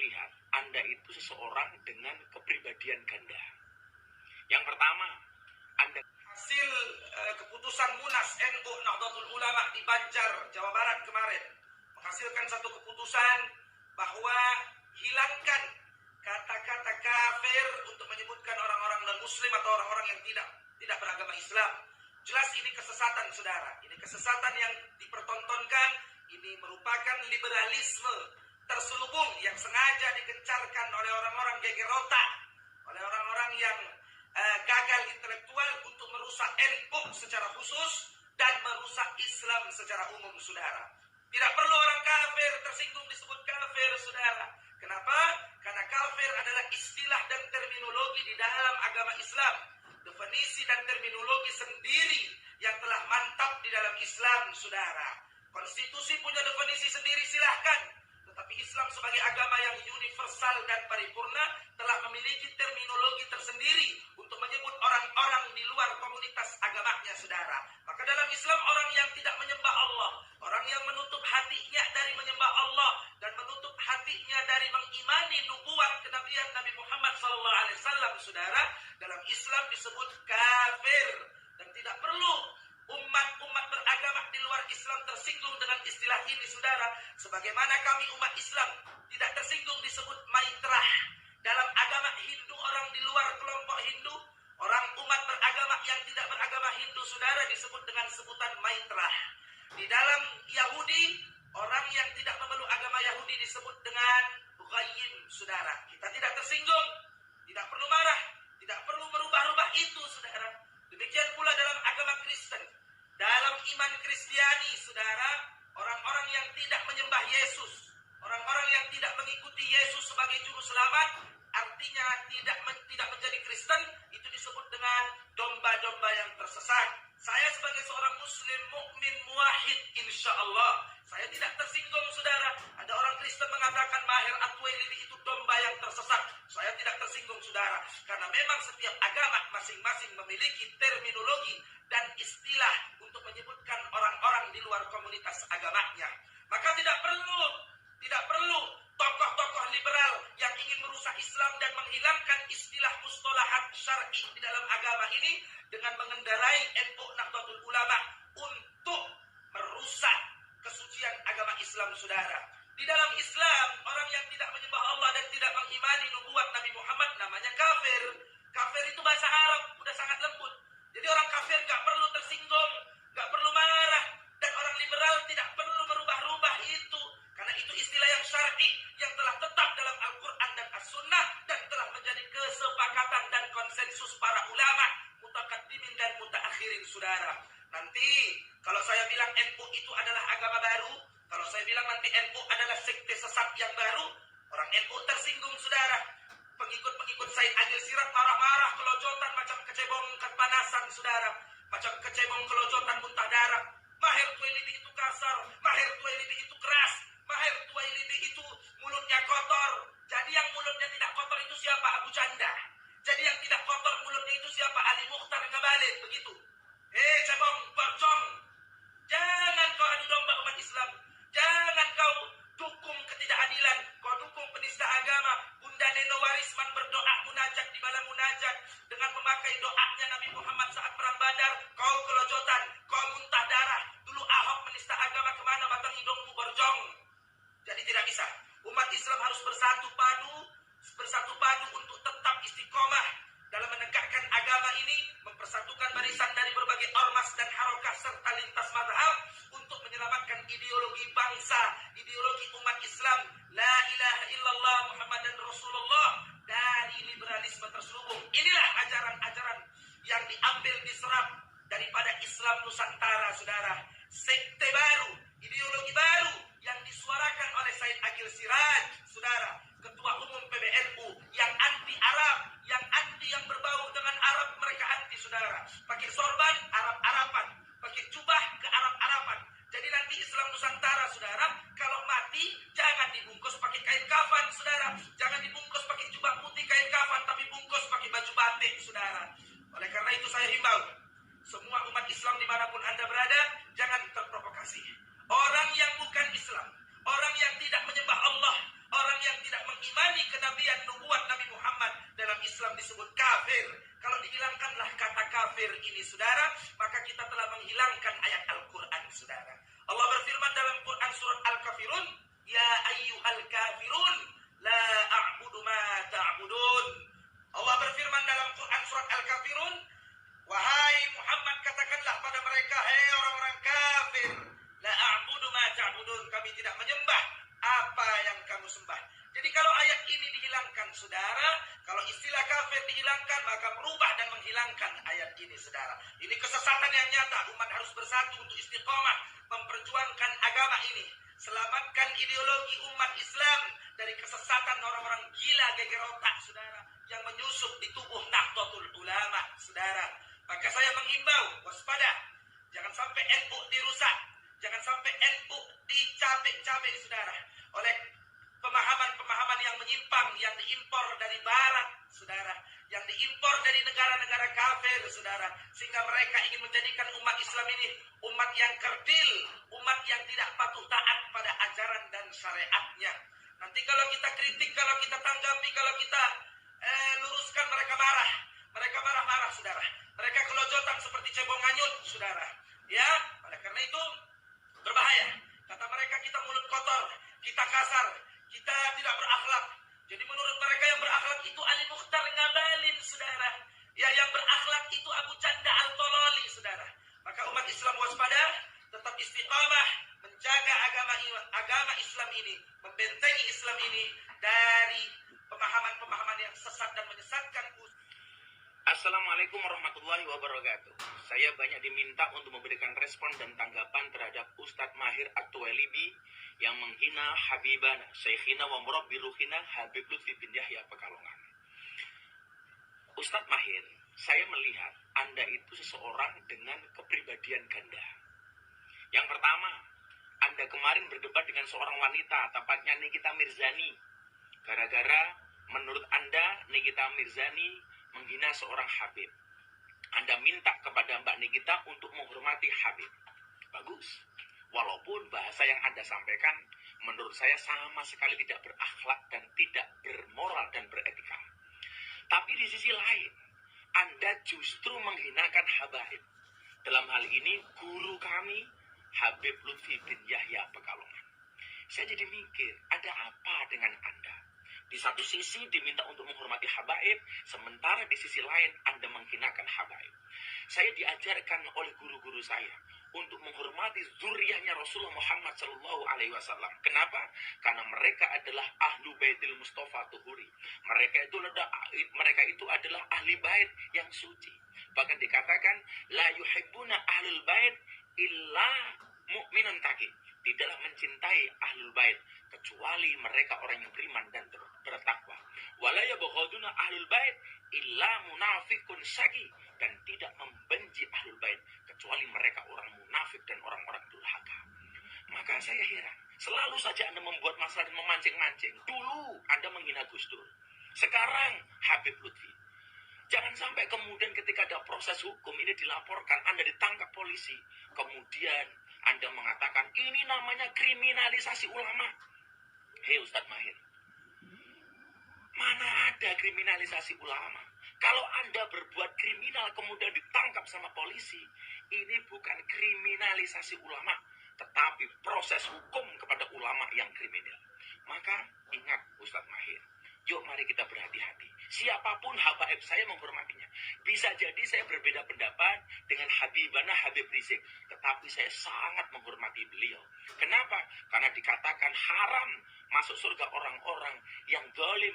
melihat Anda itu seseorang dengan kepribadian ganda. Yang pertama, Anda hasil keputusan Munas NU Nahdlatul Ulama di Banjar, Jawa Barat kemarin menghasilkan satu keputusan bahwa hilangkan kata-kata kafir untuk menyebutkan orang-orang non-muslim atau orang-orang yang tidak beragama Islam. Jelas ini kesesatan, saudara. Ini kesesatan yang dipertontonkan. Ini merupakan liberalisme terselubung yang sengaja digencarkan oleh orang-orang geger otak, oleh orang-orang yang gagal intelektual untuk merusak NU secara khusus dan merusak Islam secara umum, saudara. Tidak perlu orang kafir tersinggung disebut kafir, saudara. Kenapa? Karena kafir adalah istilah dan terminologi di dalam agama Islam. Definisi dan terminologi sendiri yang telah mantap di dalam Islam, saudara. Konstitusi punya definisi sendiri, silahkan. Tetapi Islam sebagai agama yang universal dan paripurna telah memiliki terminologi tersendiri untuk menyebut orang-orang di luar komunitas agamanya, saudara. Maka dalam Islam orang yang tidak menyembah Allah, orang yang menutup hatinya dari menyembah Allah dan menutup hatinya dari mengimani nubuat kenabian Nabi Muhammad SAW, saudara, dalam Islam disebut kafir. Dan tidak perlu umat-umat beragama di luar Islam tersinggung dengan istilah ini, saudara. Sebagaimana kami umat Islam tidak tersinggung disebut maitrah. Dalam agama Hindu, orang di luar kelompok Hindu, orang umat beragama yang tidak beragama Hindu, saudara, disebut dengan sebutan maitrah. Di dalam Yahudi, orang yang tidak memeluk agama Yahudi disebut dengan ghayyim, saudara. Kita tidak tersinggung, tidak perlu marah, tidak perlu merubah-rubah itu, saudara. Demikian pula dalam agama Kristen. Dalam iman Kristiani, saudara, orang-orang yang tidak menyembah Yesus, orang-orang yang tidak mengikuti Yesus sebagai juru selamat, artinya tidak menjadi Kristen, itu disebut dengan domba-domba yang tersesat. Saya sebagai seorang muslim, mukmin, muwahhid, insya Allah, saya tidak tersinggung, saudara. Ada orang Kristen mengatakan Maher At-Twailibi itu domba yang tersesat. Saya tidak tersinggung, saudara. Karena memang setiap agama masing-masing memiliki terminologi dan istilah untuk menyebutkan orang-orang di luar komunitas agamanya. Maka tidak perlu tokoh-tokoh liberal yang ingin merusak Islam dan menghilangkan istilah mustalahat syar'i di dalam agama ini dengan mengendarai NU Nahdlatul Ulama untuk merusak kesucian agama Islam, saudara. Di dalam Islam, orang yang tidak menyembah Allah dan tidak mengimani nubuat Nabi Muhammad namanya kafir. Kafir itu bahasa Arab, udah sangat lembut. Jadi orang kafir gak perlu tersinggung, gak perlu marah. Dan orang liberal tidak perlu merubah-rubah itu. Karena itu istilah yang syar'i, yang telah tetap dalam Al-Quran dan As-Sunnah, dan telah menjadi kesepakatan dan konsensus para ulama, mutakaddimin dan mutaakhirin, saudara. Nanti, kalau saya bilang NU itu adalah agama baru, kalau saya bilang nanti NU adalah sekte sesat yang baru, orang NU tersinggung, saudara. Pengikut-pengikut Said Agil Siraj marah-marah, kelojotan macam kecebong kepanasan, saudara. Macam kecebong kelojotan muntah darah. Maher Twailibi itu kasar, Maher Twailibi itu keras, Maher Twailibi itu mulutnya kotor. Jadi yang mulutnya tidak kotor itu siapa? Abu Canda. Jadi yang tidak kotor mulutnya itu siapa? Ali Mukhtar Ngabalin, begitu. Cebong, bercong. Jangan kau adu domba umat Islam. Jangan kau dukung ketidakadilan. Kau dukung penista agama. Bunda Neno Warisman berdoa munajat di malam munajat dengan memakai doanya Nabi Muhammad saat perang Badar. Kau kelojotan, kau muntah darah. Dulu Ahok penista agama kemana? Batang hidungmu berjong. Jadi tidak bisa. Umat Islam harus bersatu padu untuk tetap istiqomah dalam menegakkan agama ini, mempersatukan barisan dari berbagai ormas dan harokah serta lintas mazhab untuk menyelamatkan ideologi bangsa, ideologi umat Islam, la ilaha illallah Muhammadan Rasulullah, dari liberalisme terselubung. Inilah ajaran-ajaran yang diambil diserap daripada Islam Nusantara, saudara. Sekte baru, ideologi baru yang disuarakan oleh Said Agil Siraj, saudara, Ketua Umum PBNU, yang anti Arab, yang anti yang berbau dengan Arab, mereka anti, saudara. Pakai sorban, Arab-Araban. Pakai jubah, ke Arab-Araban. Jadi nanti Islam Nusantara, saudara, kalau mati, jangan dibungkus pakai kain kafan, saudara. Jangan dibungkus pakai jubah putih kain kafan, tapi bungkus pakai baju batik, saudara. Oleh karena itu saya himbau, semua umat Islam dimanapun Anda berada, jangan terprovokasi. Orang yang bukan Islam, orang yang tidak menyembah Allah, Orang yang tidak mengimani kenabian nubuat Nabi Muhammad dalam Islam disebut kafir. Kalau dihilangkanlah kata kafir ini saudara, maka kita telah menghilangkan ayat Al-Quran saudara. Allah berfirman dalam Quran surat Al-Kafirun, ya ayyuhal kafirun la a'budu ma ta'budun. Allah berfirman dalam Quran surat Al-Kafirun, wahai Muhammad, katakanlah pada mereka, hei orang-orang kafir, la a'budu ma ta'budun, kami tidak menyembah apa yang kamu sembah. Jadi kalau ayat ini dihilangkan saudara, kalau istilah kafir dihilangkan, maka merubah dan menghilangkan ayat ini saudara. Ini kesesatan yang nyata. Umat harus bersatu untuk istiqomah memperjuangkan agama ini. Selamatkan ideologi umat Islam dari kesesatan orang-orang gila geger otak saudara, yang menyusup di tubuh Nahdlatul Ulama saudara. Maka saya menghimbau, waspada, jangan sampai NU dirusak, jangan sampai NU dicabik-cabik saudara oleh pemahaman-pemahaman yang menyimpang, yang diimpor dari barat saudara, yang diimpor dari negara-negara kafir saudara, sehingga mereka ingin menjadikan umat Islam ini umat yang kerdil, umat yang tidak patuh taat pada ajaran dan syariatnya. Nanti kalau kita kritik, kalau kita tanggapi, kalau kita luruskan, mereka marah. Mereka marah-marah saudara. Mereka kelojotan seperti cebong hanyut saudara. Ya, oleh karena itu berbahaya. Kata mereka, kita mulut kotor, kita kasar, kita tidak berakhlak. Jadi menurut mereka yang berakhlak itu Ali Mukhtar Ngabalin saudara. Ya, yang berakhlak itu Abu Canda Al-Tololi saudara. Maka umat Islam waspada, tetap istiqamah menjaga agama Islam ini, membentengi Islam ini dari pemahaman-pemahaman yang sesat dan menyesatkan. Assalamualaikum warahmatullahi wabarakatuh. Saya banyak diminta untuk memberikan respon dan tanggapan terhadap Ustadz Mahir At-Tuwailibi yang menghina Habibana, Syekhina wa Murabbi Ruhina Habib Lutfi bin Yahya Pekalongan. Ustadz Mahir, saya melihat Anda itu seseorang dengan kepribadian ganda. Yang pertama, Anda kemarin berdebat dengan seorang wanita, tepatnya Nikita Mirzani. Gara-gara menurut Anda Nikita Mirzani menghina seorang Habib. Anda minta kepada Mbak Nikita untuk menghormati Habib. Bagus. Walaupun bahasa yang Anda sampaikan menurut saya sama sekali tidak berakhlak dan tidak bermoral dan beretika. Tapi di sisi lain, Anda justru menghinakan habaib. Dalam hal ini guru kami Habib Lutfi bin Yahya Pekalongan. Saya jadi mikir, ada apa dengan Anda? Di satu sisi diminta untuk menghormati habaib, sementara di sisi lain Anda menghinakan habaib. Saya diajarkan oleh guru-guru saya untuk menghormati zuriyahnya Rasulullah Muhammad SAW. Kenapa? Karena mereka adalah ahlu baitil Mustafa Tuhuri. Mereka itu adalah ahli bait yang suci. Bahkan dikatakan la yuhibbuna ahlul bait illa mu'minun taqi. Tidaklah mencintai ahlul bait kecuali mereka orang yang beriman dan bertakwa. Wala yabghaduna ahlul bait illa munafiqun syaqi, dan tidak membenci ahlul bait kecuali mereka orang munafik dan orang-orang durhaka. Maka saya heran, selalu saja Anda membuat masalah dan memancing-mancing. Dulu Anda menghina Gus Dur, sekarang Habib Lutfi. Jangan sampai kemudian ketika ada proses hukum ini dilaporkan, Anda ditangkap polisi, kemudian Anda mengatakan ini namanya kriminalisasi ulama. Hei Ustadz Mahir, mana ada kriminalisasi ulama? Kalau Anda berbuat kriminal kemudian ditangkap sama polisi, ini bukan kriminalisasi ulama, tetapi proses hukum kepada ulama yang kriminal. Maka ingat Ustadz Mahir, yuk mari kita berhati-hati. Siapapun habaib saya menghormatinya. Bisa jadi saya berbeda pendapat dengan Habibana Habib Rizik, tetapi saya sangat menghormati beliau. Kenapa? Karena dikatakan haram masuk surga orang-orang yang zalim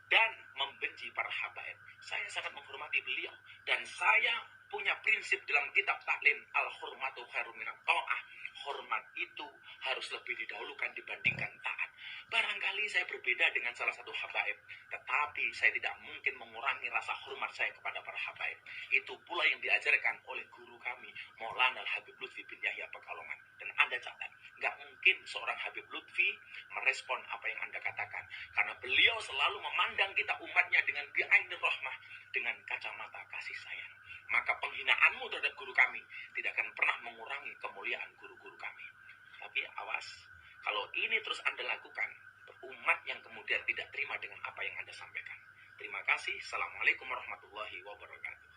dan membenci para habaib. Saya sangat menghormati beliau, dan saya punya prinsip dalam kitab taklim, al-hurmatu khairum minat ta'ah. Hormat itu harus lebih didahulukan dibandingkan taat. Barangkali saya berbeda dengan salah satu habaib, tetapi saya tidak mungkin mengurangi rasa hormat saya kepada para habaib. Itu pula yang diajarkan oleh guru kami, Maulana Habib Lutfi bin Yahya Pekalongan. Dan Anda catat, nggak mungkin seorang Habib Lutfi merespon apa yang Anda katakan, karena beliau selalu memandang kita umatnya dengan bi'ainir rahmah, dengan kacamata kasih sayang. Maka penghinaanmu terhadap guru kami tidak akan pernah mengurangi kemuliaan guru-guru kami. Tapi awas, kalau ini terus Anda lakukan, umat yang kasih. Assalamualaikum warahmatullahi wabarakatuh.